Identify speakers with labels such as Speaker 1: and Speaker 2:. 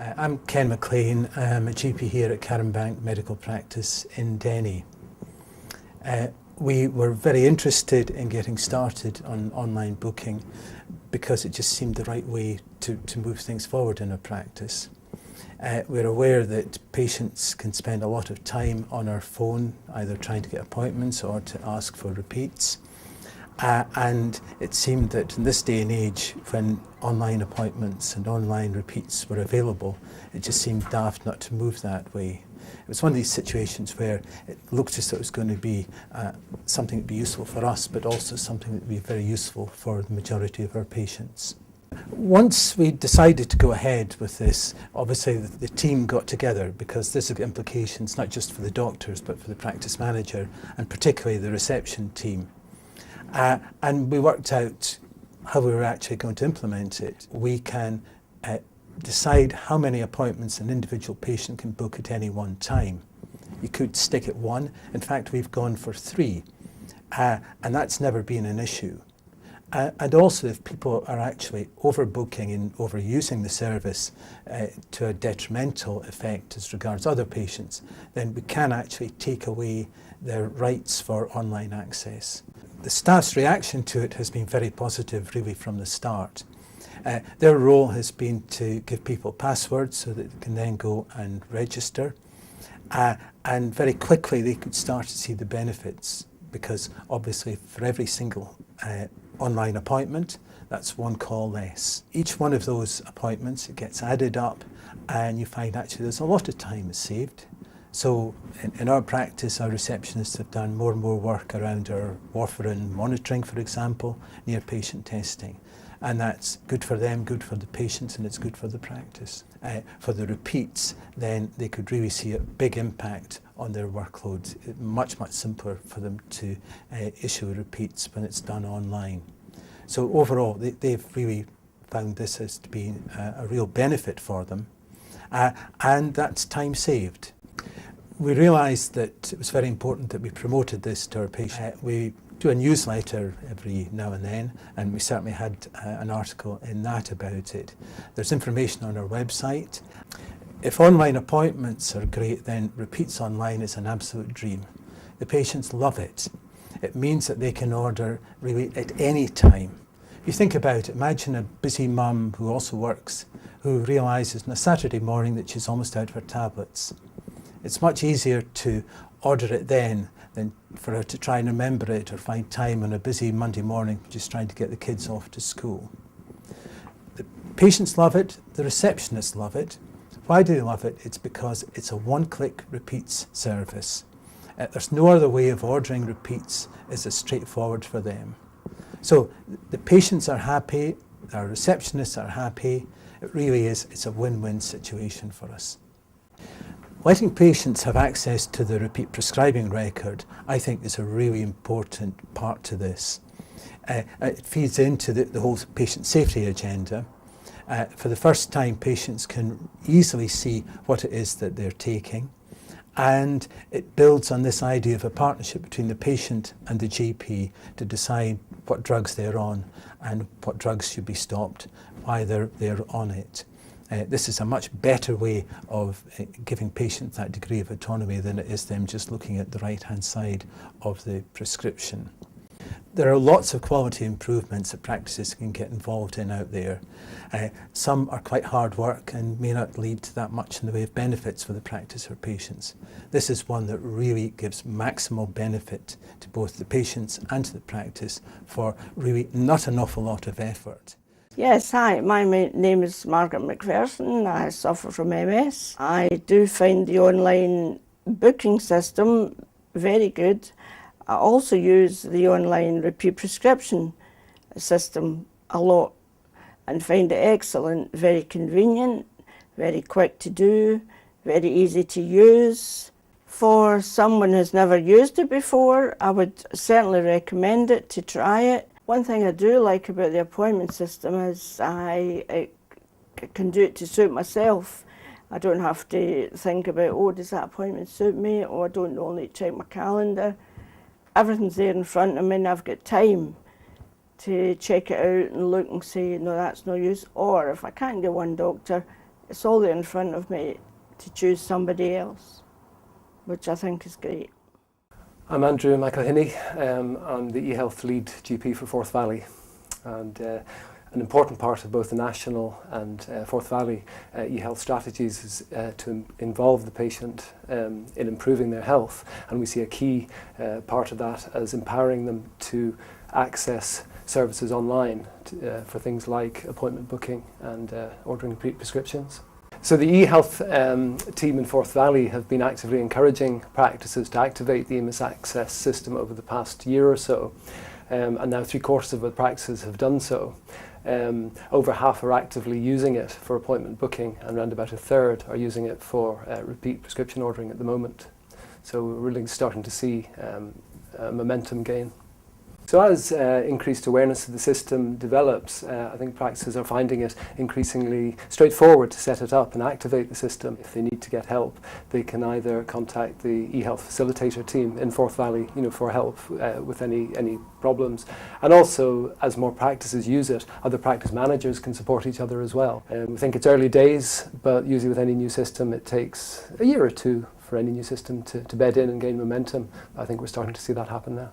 Speaker 1: I'm Ken McLean. I'm a GP here at Cairnbank Medical Practice in Denny. We were very interested in getting started on online booking because it just seemed the right way to move things forward in our practice. We're aware that patients can spend a lot of time on our phone, either trying to get appointments or to ask for repeats. And it seemed that in this day and age, when online appointments and online repeats were available, it just seemed daft not to move that way. It was one of these situations where it looked as though it was going to be something that would be useful for us, but also something that would be very useful for the majority of our patients. Once we decided to go ahead with this, obviously the team got together because this has implications not just for the doctors, but for the practice manager and particularly the reception team. And we worked out how we were actually going to implement it. We can decide how many appointments an individual patient can book at any one time. You could stick at one. In fact, we've gone for 3, and that's never been an issue. And also, if people are actually overbooking and overusing the service to a detrimental effect as regards other patients, then we can actually take away their rights for online access. The staff's reaction to it has been very positive really from the start. Their role has been to give people passwords so that they can then go and register. And very quickly they could start to see the benefits, because obviously for every single online appointment, that's one call less. Each one of those appointments, it gets added up and you find actually there's a lot of time is saved. So in our practice, our receptionists have done more and more work around our warfarin monitoring, for example, near patient testing. And that's good for them, good for the patients, and it's good for the practice. For the repeats, then they could really see a big impact on their workload. Much, much simpler for them to issue repeats when it's done online. So overall, they've really found this as to be a real benefit for them. And that's time saved. We realised that it was very important that we promoted this to our patients. We do a newsletter every now and then, and we certainly had an article in that about it. There's information on our website. If online appointments are great, then repeats online is an absolute dream. The patients love it. It means that they can order really at any time. If you think about it, imagine a busy mum who also works, who realises on a Saturday morning that she's almost out of her tablets. It's much easier to order it then than for her to try and remember it or find time on a busy Monday morning just trying to get the kids off to school. The patients love it, the receptionists love it. Why do they love it? It's because it's a one-click repeats service. There's no other way of ordering repeats as as straightforward for them. So the patients are happy, our receptionists are happy. It really is, it's a win-win situation for us. Letting patients have access to the repeat prescribing record, I think, is a really important part to this. It feeds into the whole patient safety agenda. For the first time, patients can easily see what it is that they're taking, and it builds on this idea of a partnership between the patient and the GP to decide what drugs they're on and what drugs should be stopped, why they're on it. This is a much better way of giving patients that degree of autonomy than it is them just looking at the right-hand side of the prescription. There are lots of quality improvements that practices can get involved in out there. Some are quite hard work and may not lead to that much in the way of benefits for the practice or patients. This is one that really gives maximal benefit to both the patients and to the practice for really not an awful lot of effort.
Speaker 2: Yes, hi, my name is Margaret McPherson. I suffer from MS. I do find the online booking system very good. I also use the online repeat prescription system a lot and find it excellent, very convenient, very quick to do, very easy to use. For someone who's never used it before, I would certainly recommend it to try it. One thing I do like about the appointment system is I can do it to suit myself. I don't have to think about, oh, does that appointment suit me? Or I don't only check my calendar. Everything's there in front of me and I've got time to check it out and look and say, no, that's no use. Or if I can't get one doctor, It's all in front of me to choose somebody else, which I think is great.
Speaker 3: I'm Andrew McElhinney. I'm the eHealth lead GP for Forth Valley, and an important part of both the national and Forth Valley eHealth strategies is to involve the patient in improving their health, and we see a key part of that as empowering them to access services online for things like appointment booking and ordering prescriptions. So the eHealth team in Forth Valley have been actively encouraging practices to activate the EMIS Access system over the past year or so, and now 3/4 of the practices have done so. Over half are actively using it for appointment booking, and around about 1/3 are using it for repeat prescription ordering at the moment. So we're really starting to see momentum gain. So as increased awareness of the system develops, I think practices are finding it increasingly straightforward to set it up and activate the system. If they need to get help, they can either contact the eHealth facilitator team in Forth Valley, for help with any problems. And also, as more practices use it, other practice managers can support each other as well. I think it's early days, but usually with any new system, it takes a year or two for any new system to bed in and gain momentum. I think we're starting to see that happen now.